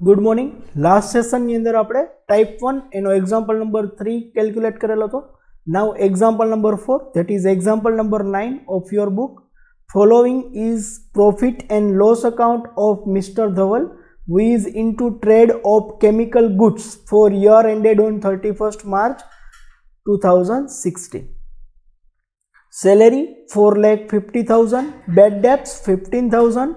Good morning. Last session ની અંદર આપણે ટાઈપ 1 એનો એક્ઝામ્પલ નંબર 3 કેલ્ક્યુલેટ કરેલો હતો. નાઉ example number 4 that is example number 9 of your book. Following is profit and loss account of Mr. Dhaval who is into trade of chemical goods for year ended on 31st March 2016. Salary 4,50,000, bad debts 15,000,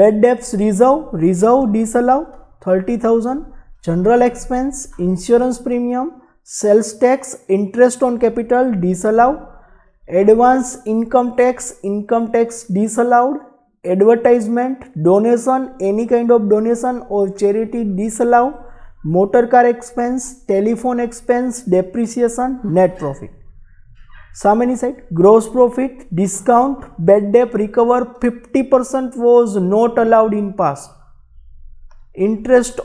bad debts reserve disallowed 30,000, general expense, insurance premium, sales tax, interest on capital disallowed, advance income tax disallowed, advertisement, donation, any kind of donation or charity disallowed, motor car expense, telephone expense, depreciation, net profit. सामने side gross profit, discount, bad debt recover 50% was not allowed in past. Interest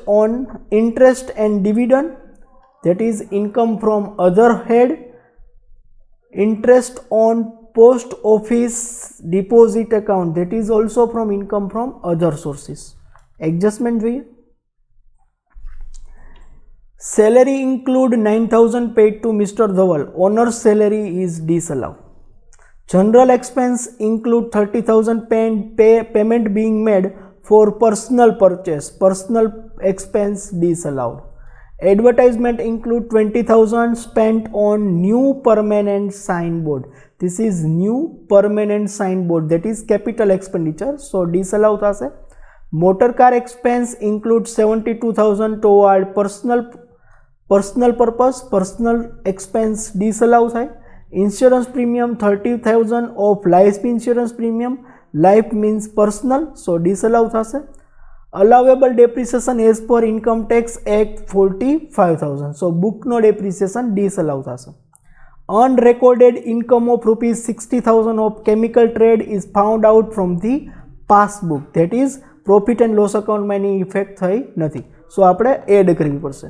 and dividend, that is income from other head. Interest on post office deposit account, that is also from income from other sources. Adjustment જોઈએ. Salary include 9,000 paid to Mr. Dhaval. Owner's salary is disallowed. General expense include 30,000 payment being made for personal purchase. Personal expense disallowed. Advertisement include 20,000 spent on new permanent signboard. This is new permanent signboard, that is capital expenditure, so disallowed thase. Motor car expense include 72,000 toward personal purpose, personal expense disallowed hai. Insurance premium 30,000 of life insurance premium, life means personal, so disallowed thase. Allowable depreciation as per income tax act 45,000, so book no depreciation disallowed thase. Unrecorded income of rupees 60,000 of chemical trade is found out from the passbook, that is profit and loss account માં એની effect થઈ નથી, સો આપણે add કરવી પડશે.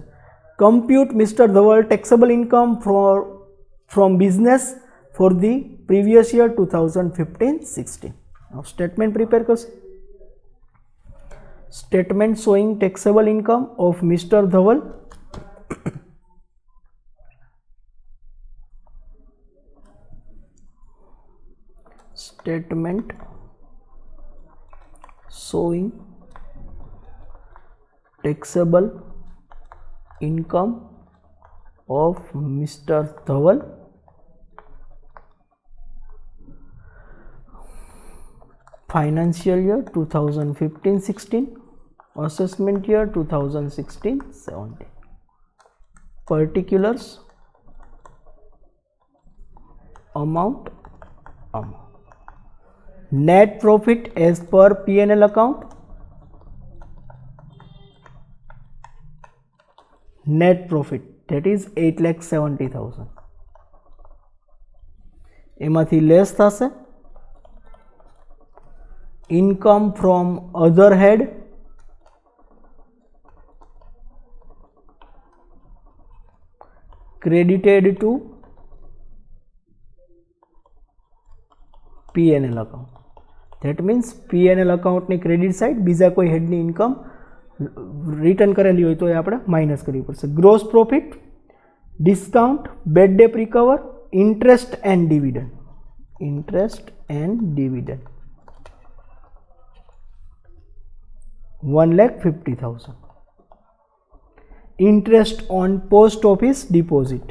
Compute Mr. Dhaval taxable income from business for the previous year 2015-16. Now statement prepare કરશે. Statement showing taxable income of Mr. Dhaval. Statement showing taxable income of Mr. Dhaval financial year 2015-16, assessment year 2016-17. Particulars, amount. Net profit as per P&L account. Net profit, that is 8,70,000. એમાંથી less થશે income from other head, credited to P&L account. That means P&L account ની credit side બીજા કોઈ હેડની income return કરેલી હોય તો એ આપણે minus કરવી પડશે. Gross profit, discount, bad debt recover, interest and dividend. 1,50,000. Interest on post office deposit.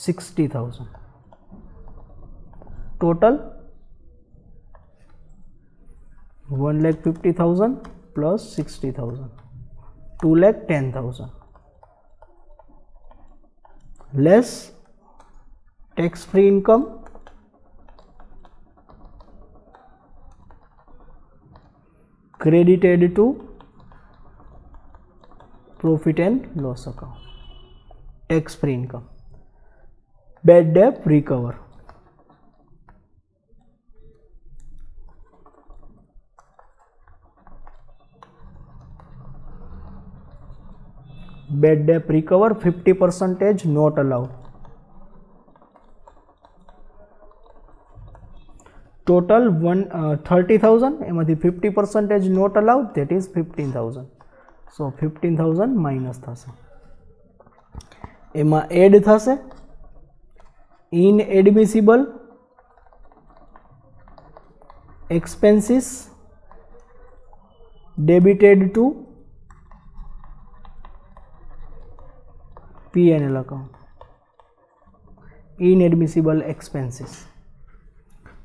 $60,000. Total 1,50,000 plus 60,000, 2,10,000. Less tax free income, credited to profit and loss account, tax free income. Bad debt recover. Bad debt recover 50% not allowed. Total 30,000 એમાંથી 50% not allowed that is 15,000. So 15,000 minus થશે. એમાં add થશે inadmissible expenses debited to P&L account. Inadmissible expenses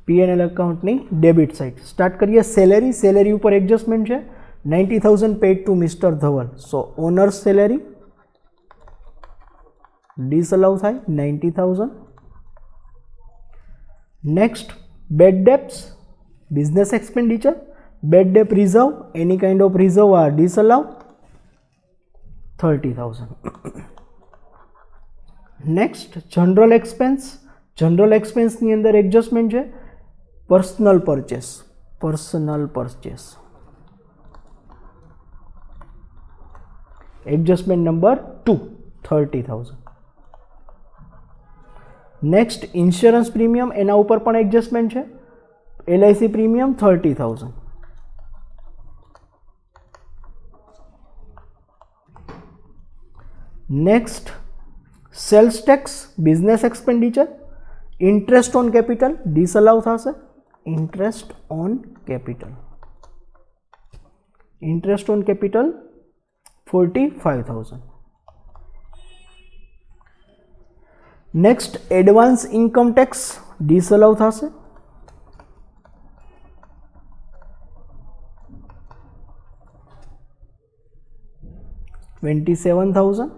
P&L account ની debit side. Start કરીએ salary. Salary ઉપર adjustment છે 90,000 paid to mister Dhaval. So owner's salary disallow થાય 90,000. Next bad debts business expenditure. Bad debt reserve, any kind of reserve are disallowed 30,000. Next general expense. General expense ની અંદર adjustment છે personal purchase. Adjustment number 2 30,000. Next insurance premium, એના ઉપર પણ adjustment છે. LIC premium 30,000. Next sales tax, business expenditure. Interest on capital disallow થશે. Interest on capital 45,000. Next advance income tax disallow થશે 27,000.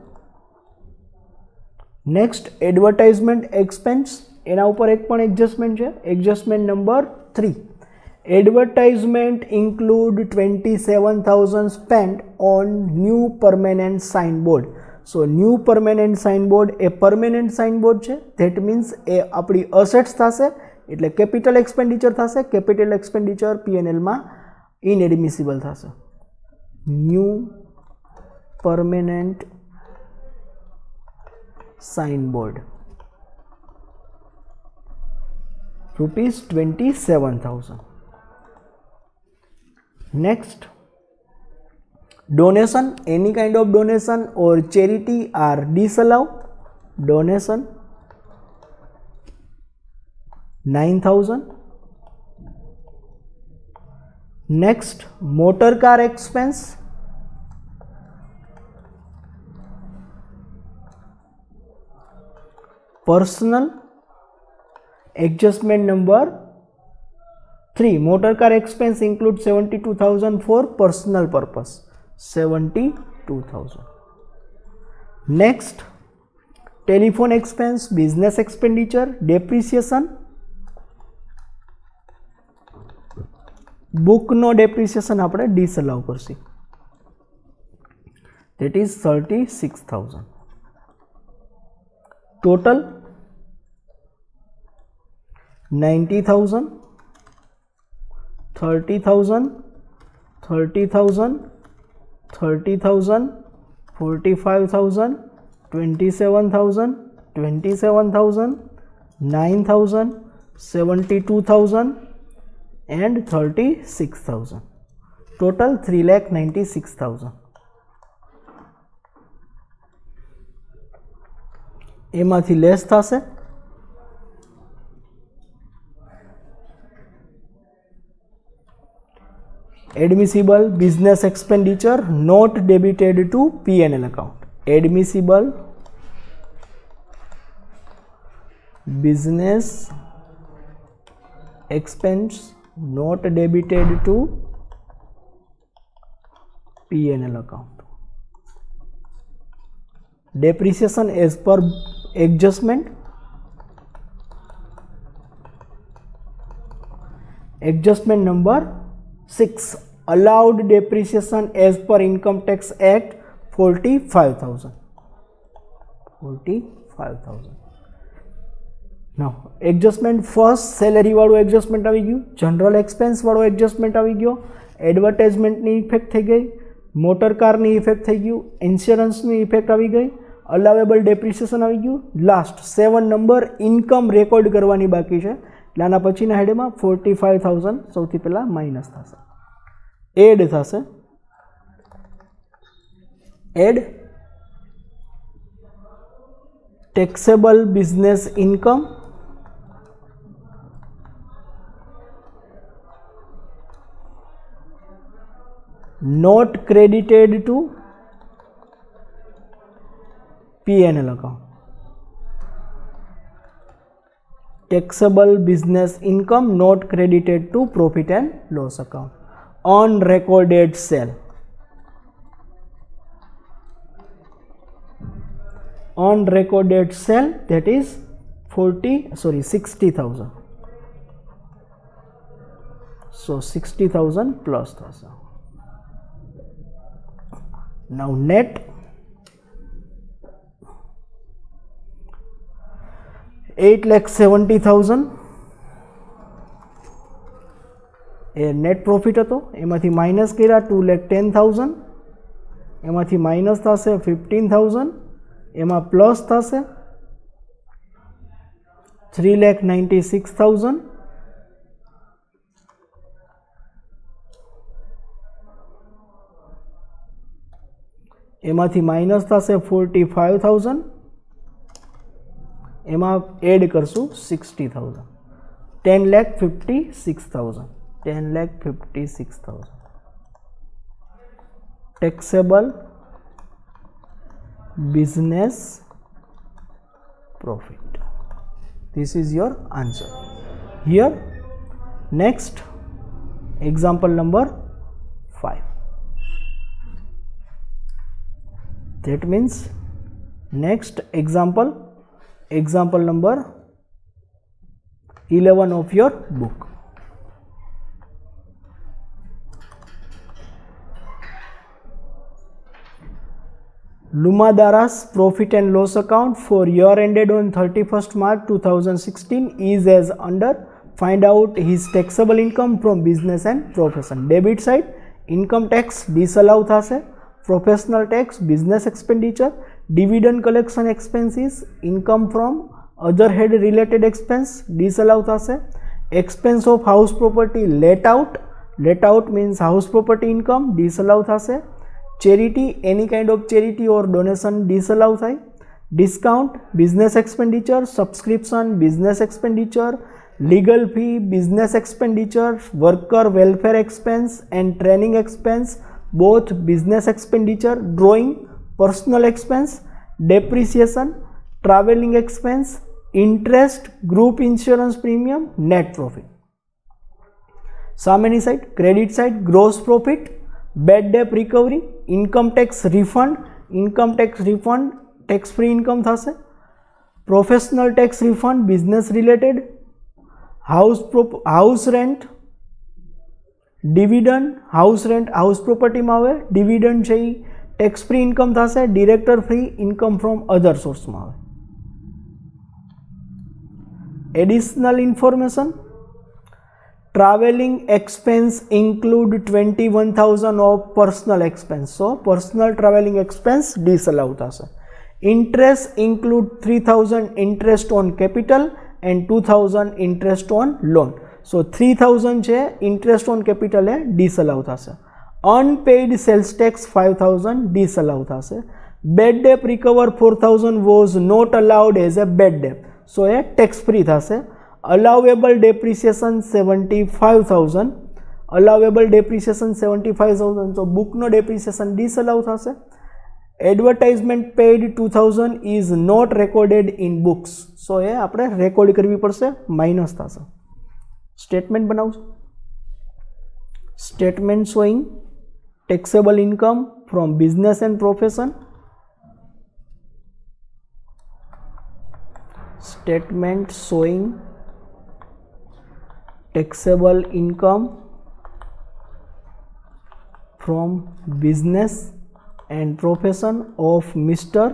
Next advertisement expense, એના ઉપર એક પણ એડજસ્ટમેન્ટ છે. Adjustment number 3. Advertisement include 27,000 spend on new permanent sign board. So new permanent sign board એ permanent sign board છે. That means એ આપણી અસેટ્સ થશે, એટલે કેપિટલ એક્સપેન્ડિચર થશે. કેપિટલ એક્સપેન્ડિચર P&Lમાં ઇનએડમિસિબલ થશે. New permanent signboard rupees 27,000. Next donation, any kind of donation or charity are disallowed. Donation 9,000. Next motor car expense, personal. Adjustment number 3. Motor car expense include 72,000 for personal purpose. 72,000. Next telephone expense, business expenditure. Depreciation, book no depreciation આપણે disallow Karshi. That is 36,000. Total 90,000, 30,000, 30,000, 30,000, 45,000, 27,000, 27,000, 9,000, 72,000 and 36,000. Total 3,96,000. એમાંથી less થશે admissible business expenditure not debited to P&L account. Admissible business expense not debited to P&L account. Depreciation as per adjustment. Adjustment number 6. Allowed depreciation as per Income Tax Act 45,000. 45,000. Now adjustment first, salary વાળું adjustment આવી ગયું, general expense વાળું adjustment આવી ગયો, advertisement ની effect થઈ ગઈ, motor કારની ઇફેક્ટ થઈ ગયું, ઇન્સ્યોરન્સની ઇફેક્ટ આવી ગઈ, અલાવેબલ ડેપ્રિસિએશન આવી ગયું. લાસ્ટ 7 નંબર ઇન્કમ રેકોર્ડ કરવાની બાકી છે. એટલે આના પછીના હેડમાં 45,000 સૌથી પહેલાં માઇનસ થશે. એડ થશે, add taxable business income not credited to P&L account. Taxable business income not credited to profit and loss account. Unrecorded sale. Unrecorded sale, that is 60,000. So 60,000 plus thasa. Now net, $8,70,000 A net profit હતો, એમાંથી minus કર્યા 2,10,000, એમાંથી minus થશે 15,000, એમાં plus થશે 3,96,000, એમાંથી minus થશે 45,000, એમાં એડ કરશું 60,000, 10,56,000. Taxable business profit. This is your answer. Here, next example number 5. That means next example number 11 of your book. Lumadara's profit and loss account for year ended on 31st March 2016 is as under. Find out his taxable income from business and profession. Debit side income tax disallow thase, professional tax business expenditure, dividend collection expenses, income from other head related expense disallow thase, expense of house property let out means house property income disallow thase, charity any kind of charity or donation disallow થાય, discount business expenditure, subscription business expenditure, legal fee business expenditure, worker welfare expense and training expense both business expenditure, drawing personal expense, depreciation, traveling expense, interest, group insurance premium, net profit. Samani side, credit side, gross profit, bad debt recovery, income tax refund, tax free income thase, professional tax refund business related, house rent, dividend, house property માં આવે, dividend છે એ tax free income થશે, director free income from other source માં આવે. Additional information, traveling expense include 21,000 of personal expense, so personal traveling expense disallow thase. Interest include 3,000 interest on capital and 2,000 interest on loan, so 3,000 છે interest on capital A disallow થશે. Unpaid sales tax 5,000 disallow થશે. Bad debt recover 4,000 was not allowed as a bad debt, so A tax free થશે. Allowable depreciation 75,000, so book no depreciation disallow થશે. Advertisement paid 2,000 is not recorded in books, so એ આપણે record કરવી પડશે, minus થશે. Statement બનાવશું. Statement showing taxable income from business and profession. Statement showing taxable income from business and profession of Mr.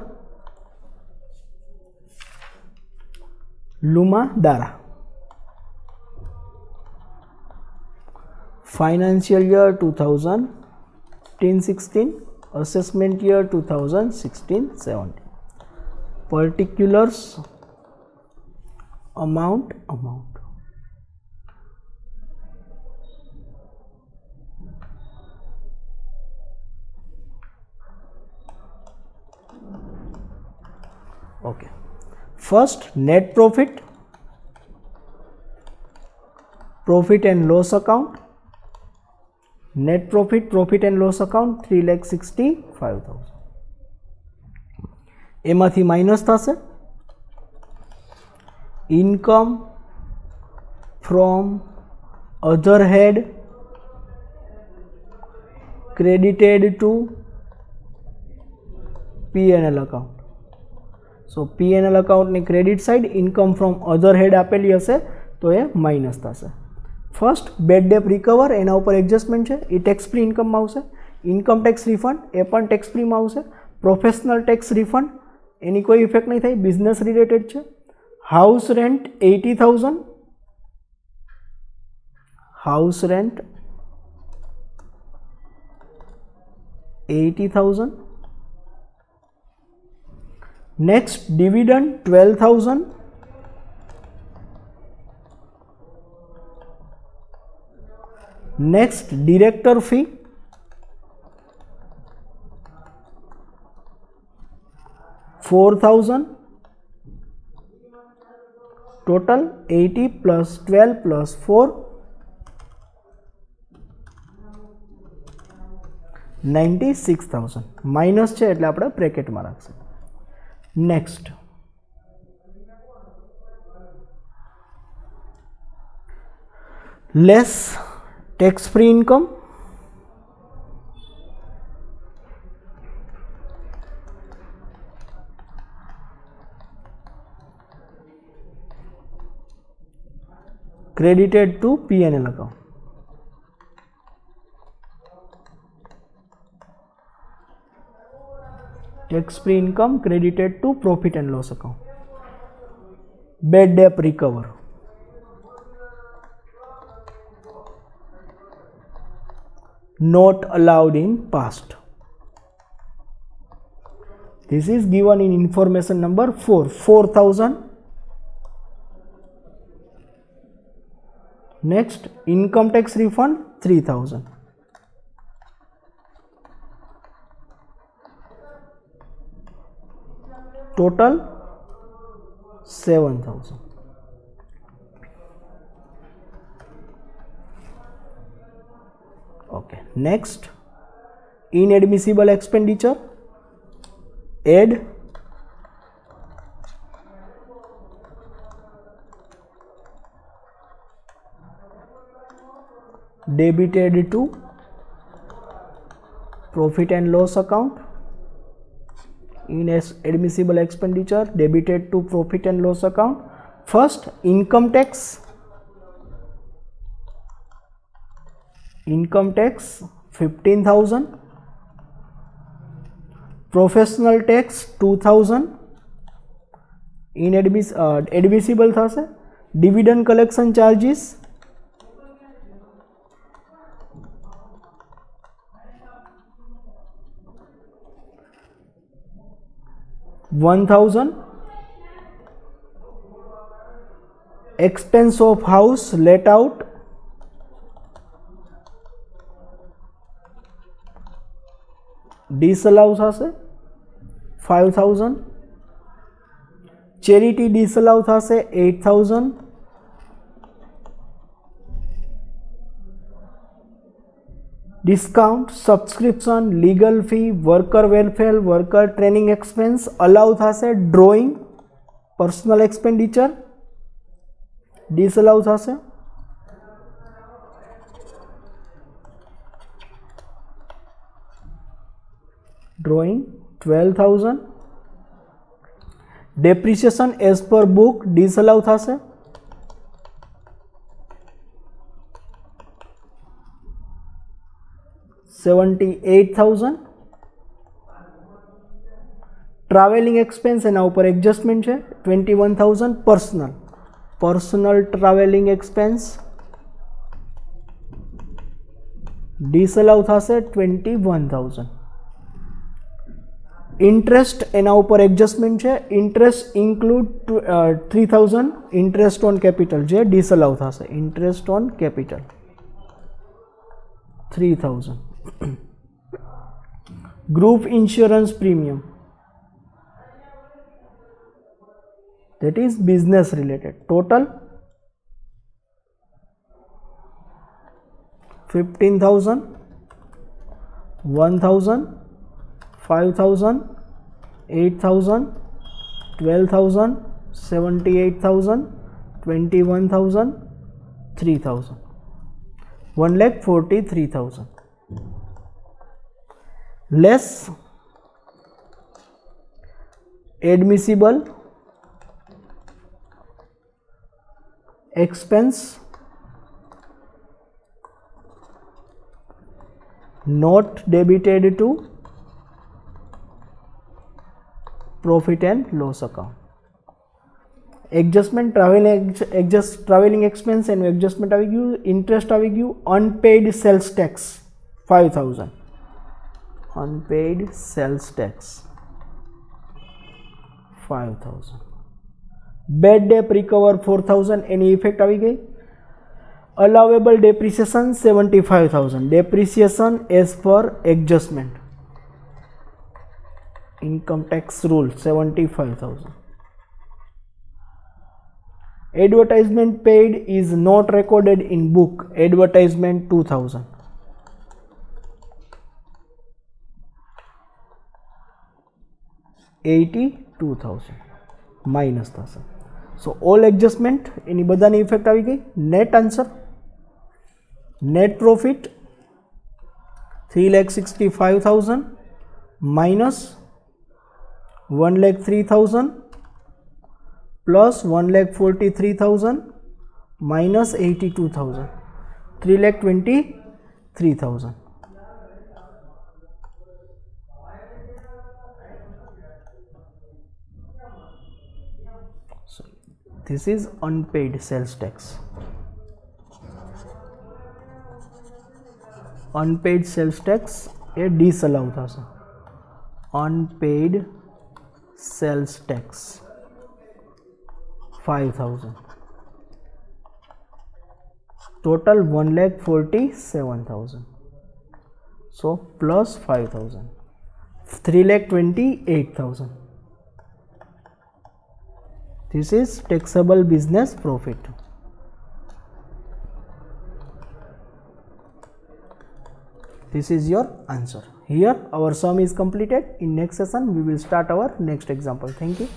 Lumadara. Financial year 2015-16, assessment year 2016-17. Particulars, amount, okay, first net profit, profit and loss account, net profit, profit and loss account 3,65,000 एमांथी minus थशे income from other head credited to P&L account. So P&L account ની credit side income from other head આપેલી હશે તો એ minus થશે. First bad debt recover, એના ઉપર એડજસ્ટમેન્ટ છે, એ ટેક્સ ફ્રી ઇન્કમમાં આવશે. ઇન્કમ ટેક્સ રિફંડ એ પણ ટેક્સ ફ્રીમાં આવશે. પ્રોફેશનલ ટેક્સ રિફંડ એની કોઈ ઇફેક્ટ નહીં થાય, બિઝનેસ રિલેટેડ છે. House rent 80,000, house rent 80,000. Next dividend 12,000. Next director fee 4,000. Total 80 plus 12 plus 4 96,000 માઇનસ છે એટલે આપણે બ્રેકેટમાં રાખશું. Next less tax free income, credited to P&L account. Tax free income credited to profit and loss account. Bad debt recover. Not allowed in past. This is given in information number 4, 4,000. Next, income tax refund 3,000. Total 7,000. Okay, next inadmissible expenditure, add debited to profit and loss account. Inadmissible expenditure debited to profit and loss account. First, income tax. Income tax 15,000. Professional tax 2,000. Admissible thase. Dividend collection charges 1,000. Expense of house let out disallow થશે 5,000. charity disallow થશે 8,000. discount, subscription, legal fee, worker welfare, worker training expense allow થશે. drawing, personal expenditure disallow થશે. drawing 12,000. depreciation as per book disallow થશે. 78,000. Travelling expense એના ઉપર adjustment છે 21,000. Personal travelling expense ડિસઅલાઉ થશે 21,000. Interest એના ઉપર એડજસ્ટમેન્ટ છે. Interest include 3,000. Interest on capital જે ડિસઅલાઉ થશે. Interest on capital 3,000. Group insurance premium that is business related. Total 15,000, 1,000, 5,000, 8,000, 12,000, 78,000, 21,000, 3,000. 1,43,000 less admissible expense not debited to profit and loss account. Adjustment travelling expense એનું adjustment આવી ગયું, interest આવી ગયું, unpaid sales tax 5,000, unpaid sales tax 5,000, bad debt recover 4,000 એની effect આવી ગઈ, allowable depreciation 75,000, depreciation as per adjustment, income tax rule 75,000. Advertisement paid is not recorded in book, advertisement 2,000. $82,000 minus થશે. So all adjustment એની બધાની effect આવી ગઈ. Net answer, net profit 3,65,000 minus 1,03,000 plus 1,43,000 minus 82,000, 3,23,000. So this is unpaid sales tax. Unpaid sales tax એ ડિસઅલાઉ થશે. Unpaid sales tax 5,000. Total 1,47,000. So plus 5,000, 3,28,000. This is taxable business profit. This is your answer. Here our sum is completed. In next session we will start our next example. Thank you.